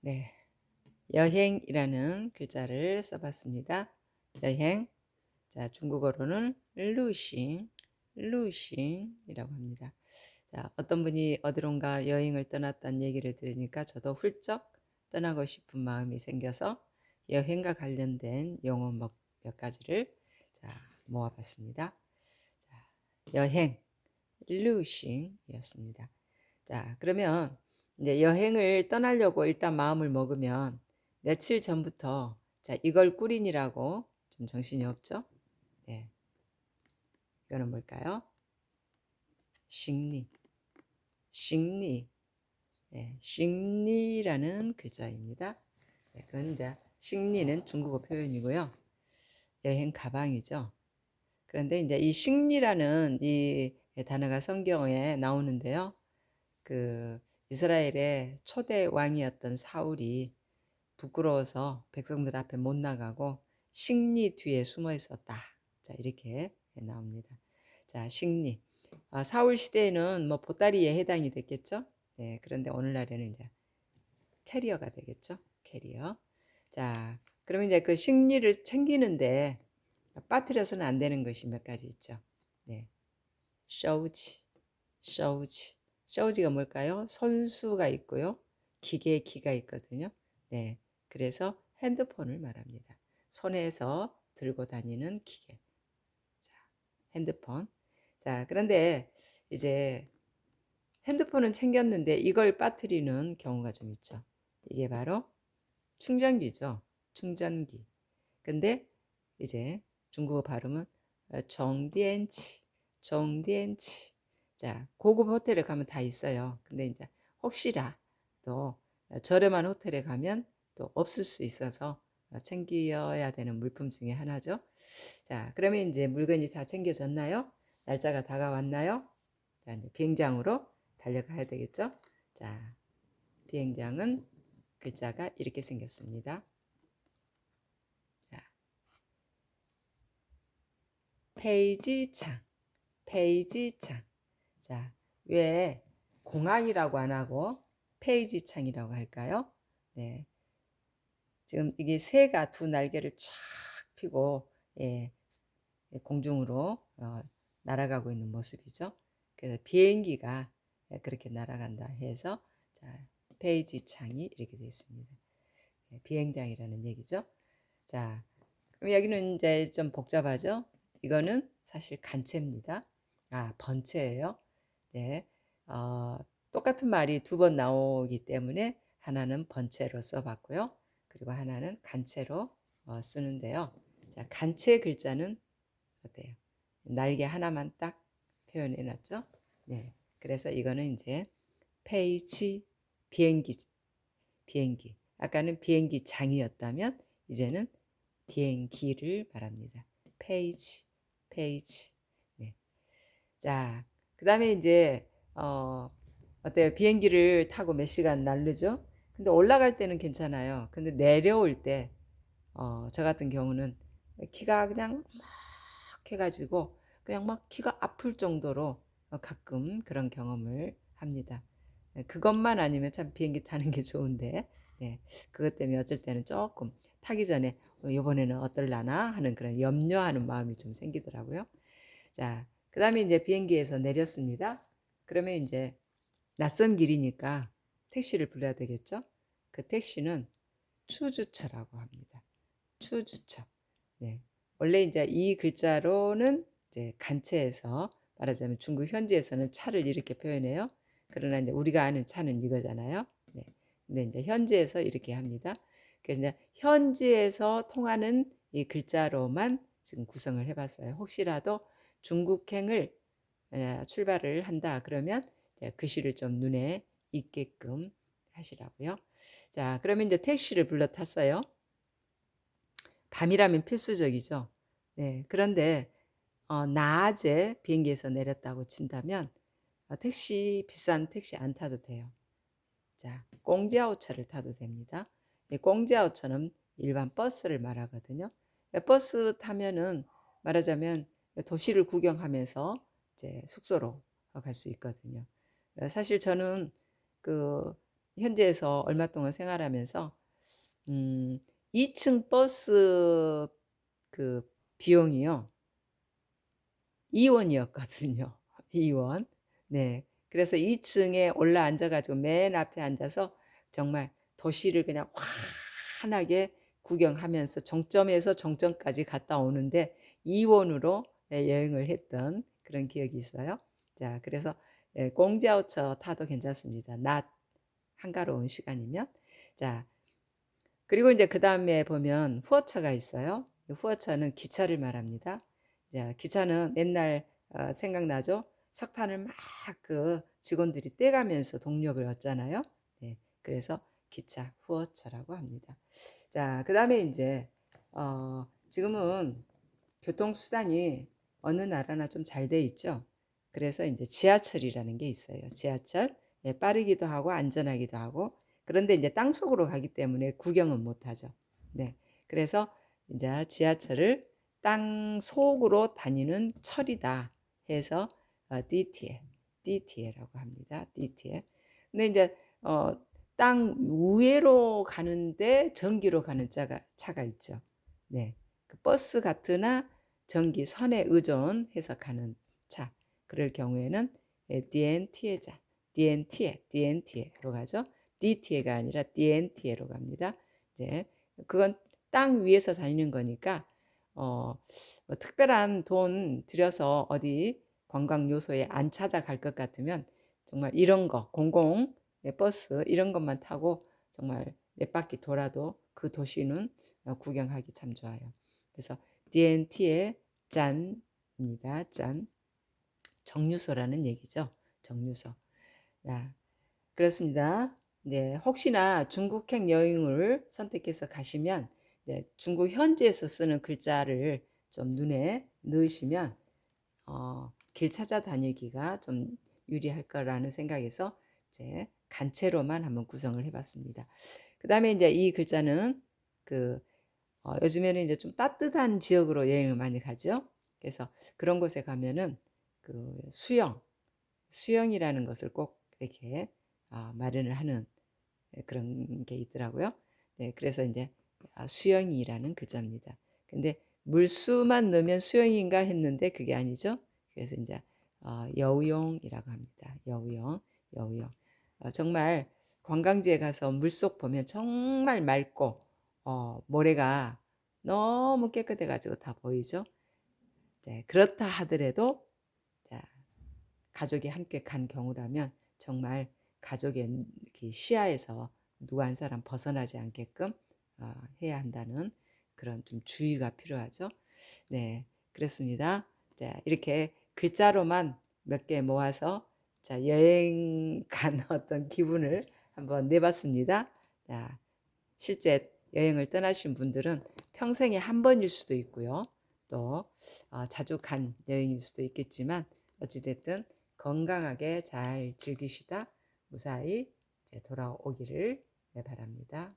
네, 여행이라는 글자를 써봤습니다. 여행. 자, 중국어로는 루싱이라고 합니다. 자, 어떤 분이 어디론가 여행을 떠났다는 얘기를 들으니까 저도 훌쩍 떠나고 싶은 마음이 생겨서 여행과 관련된 용어 몇 가지를 자, 모아봤습니다. 자, 여행, 루싱이었습니다. 자, 그러면 이제 여행을 떠나려고 일단 마음을 먹으면 며칠 전부터 자, 이걸 꾸린이라고 좀 정신이 없죠? 네. 이거는 뭘까요? 식리. 식리. 네, 식리라는 글자입니다. 네, 그건 이제 식리는 중국어 표현이고요. 여행 가방이죠. 그런데 이제 이 식리라는 이 단어가 성경에 나오는데요. 그 이스라엘의 초대 왕이었던 사울이 부끄러워서 백성들 앞에 못 나가고 식리 뒤에 숨어 있었다. 자, 이렇게 나옵니다. 자, 식리. 사울 시대에는 뭐 보따리에 해당이 됐겠죠? 네, 그런데 오늘날에는 이제 캐리어가 되겠죠? 캐리어. 자, 그러면 이제 그 식리를 챙기는데 빠뜨려서는 안 되는 것이 몇 가지 있죠. 네. 쇼지. 쇼지. 쇼지가 뭘까요? 손수가 있고요. 기계에 기가 있거든요. 네. 그래서 핸드폰을 말합니다. 손에서 들고 다니는 기계. 자, 핸드폰. 자, 그런데 이제 핸드폰은 챙겼는데 이걸 빠뜨리는 경우가 좀 있죠. 이게 바로 충전기죠. 충전기. 근데 이제 중국어 발음은 정디엔치, 정디엔치. 자, 고급 호텔에 가면 다 있어요. 근데 이제 혹시라 또 저렴한 호텔에 가면 또 없을 수 있어서 챙겨야 되는 물품 중에 하나죠. 자, 그러면 이제 물건이 다 챙겨졌나요? 날짜가 다가왔나요? 자, 이제 비행장으로 달려가야 되겠죠? 자, 비행장은 글자가 이렇게 생겼습니다. 자, 페이지창, 페이지창. 자, 왜 공항이라고 안 하고 페이지창이라고 할까요? 네, 지금 이게 새가 두 날개를 쫙 펴고 예, 공중으로 날아가고 있는 모습이죠. 그래서 비행기가 그렇게 날아간다 해서 자, 페이지창이 이렇게 되어 있습니다. 비행장이라는 얘기죠. 자, 그럼 여기는 이제 좀 복잡하죠. 이거는 사실 간체입니다. 번체예요. 네, 어, 똑같은 말이 두 번 나오기 때문에 하나는 번체로 써봤고요. 그리고 하나는 간체로 쓰는데요. 자, 간체 글자는 어때요? 날개 하나만 딱 표현해놨죠. 네, 그래서 이거는 이제 페이지 비행기 비행기. 아까는 비행기 장이었다면 이제는 비행기를 말합니다. 페이지, 페이지. 네. 자, 그 다음에 이제, 어때요? 비행기를 타고 몇 시간 날르죠? 근데 올라갈 때는 괜찮아요. 근데 내려올 때, 저 같은 경우는 키가 그냥 막 해가지고 그냥 막 키가 아플 정도로 가끔 그런 경험을 합니다. 그것만 아니면 참 비행기 타는 게 좋은데, 네, 그것 때문에 어쩔 때는 조금 타기 전에 이번에는 어떨라나 하는 그런 염려하는 마음이 좀 생기더라고요. 자, 그 다음에 이제 비행기에서 내렸습니다. 그러면 이제 낯선 길이니까 택시를 불러야 되겠죠? 그 택시는 추주차라고 합니다. 추주차. 네. 원래 이제 이 글자로는 이제 간체에서 말하자면 중국 현지에서는 차를 이렇게 표현해요. 그러나 이제 우리가 아는 차는 이거잖아요. 네. 근데 이제 현지에서 이렇게 합니다. 그래서 이제 현지에서 통하는 이 글자로만 지금 구성을 해봤어요. 혹시라도 중국행을 출발을 한다 그러면 글씨를 좀 눈에 익게끔 하시라고요. 자, 그러면 이제 택시를 불러 탔어요. 밤이라면 필수적이죠. 네, 그런데 낮에 비행기에서 내렸다고 친다면 비싼 택시 안 타도 돼요. 자, 공지하우처를 타도 됩니다. 공지하우처는 일반 버스를 말하거든요. 버스 타면은 말하자면 도시를 구경하면서 이제 숙소로 갈 수 있거든요. 사실 저는 그 현지에서 얼마 동안 생활하면서 2층 버스 그 비용이요. 2원이었거든요. 2원. 네. 그래서 2층에 올라 앉아가지고 맨 앞에 앉아서 정말 도시를 그냥 환하게 구경하면서 정점에서 정점까지 갔다 오는데 2원으로 여행을 했던 그런 기억이 있어요. 자, 그래서 공자오처 타도 괜찮습니다. 낮 한가로운 시간이면. 자, 그리고 이제 그 다음에 보면 후어처가 있어요. 후어처는 기차를 말합니다. 자, 기차는 옛날 생각나죠? 석탄을 막 그 직원들이 떼가면서 동력을 얻잖아요. 네, 그래서 기차 후어처라고 합니다. 자, 그 다음에 이제 지금은 교통수단이 어느 나라나 좀 잘 돼 있죠. 그래서 이제 지하철이라는 게 있어요. 지하철. 예, 빠르기도 하고 안전하기도 하고. 그런데 이제 땅속으로 가기 때문에 구경은 못 하죠. 네. 그래서 이제 지하철을 땅 속으로 다니는 철이다 해서 DTA라고 합니다. DTA. 근데 이제 땅 위로 가는데 전기로 가는 차가 있죠. 네. 그 버스 같으나 전기 선에 의존해서 가는 차. 그럴 경우에는 DNTA로 가죠. DTA가 아니라 DNTA로 갑니다. 이제 그건 땅 위에서 다니는 거니까 뭐 특별한 돈 들여서 어디 관광 요소에 안 찾아갈 것 같으면 정말 이런 거 공공 버스 이런 것만 타고 정말 몇 바퀴 돌아도 그 도시는 구경하기 참 좋아요. 그래서 DNT의 짠입니다. 짠. 정류소라는 얘기죠. 정류소. 야, 그렇습니다. 네, 혹시나 중국행 여행을 선택해서 가시면 중국 현지에서 쓰는 글자를 좀 눈에 넣으시면 길 찾아다니기가 좀 유리할 거라는 생각에서 이제 간체로만 한번 구성을 해봤습니다. 그 다음에 이제 이 글자는 요즘에는 이제 좀 따뜻한 지역으로 여행을 많이 가죠. 그래서 그런 곳에 가면은 그 수영이라는 것을 꼭 이렇게 마련을 하는 그런 게 있더라고요. 네, 그래서 이제 수영이라는 글자입니다. 근데 물수만 넣으면 수영인가 했는데 그게 아니죠. 그래서 이제 여우용이라고 합니다. 여우용. 정말 관광지에 가서 물속 보면 정말 맑고 모래가 너무 깨끗해가지고 다 보이죠. 네, 그렇다 하더라도 자, 가족이 함께 간 경우라면 정말 가족의 시야에서 누구 한 사람 벗어나지 않게끔 해야 한다는 그런 좀 주의가 필요하죠. 네, 그렇습니다. 자, 이렇게 글자로만 몇 개 모아서 자, 여행 간 어떤 기분을 한번 내봤습니다. 자, 실제 여행을 떠나신 분들은 평생에 한 번일 수도 있고요. 또 자주 간 여행일 수도 있겠지만 어찌됐든 건강하게 잘 즐기시다 무사히 돌아오기를 바랍니다.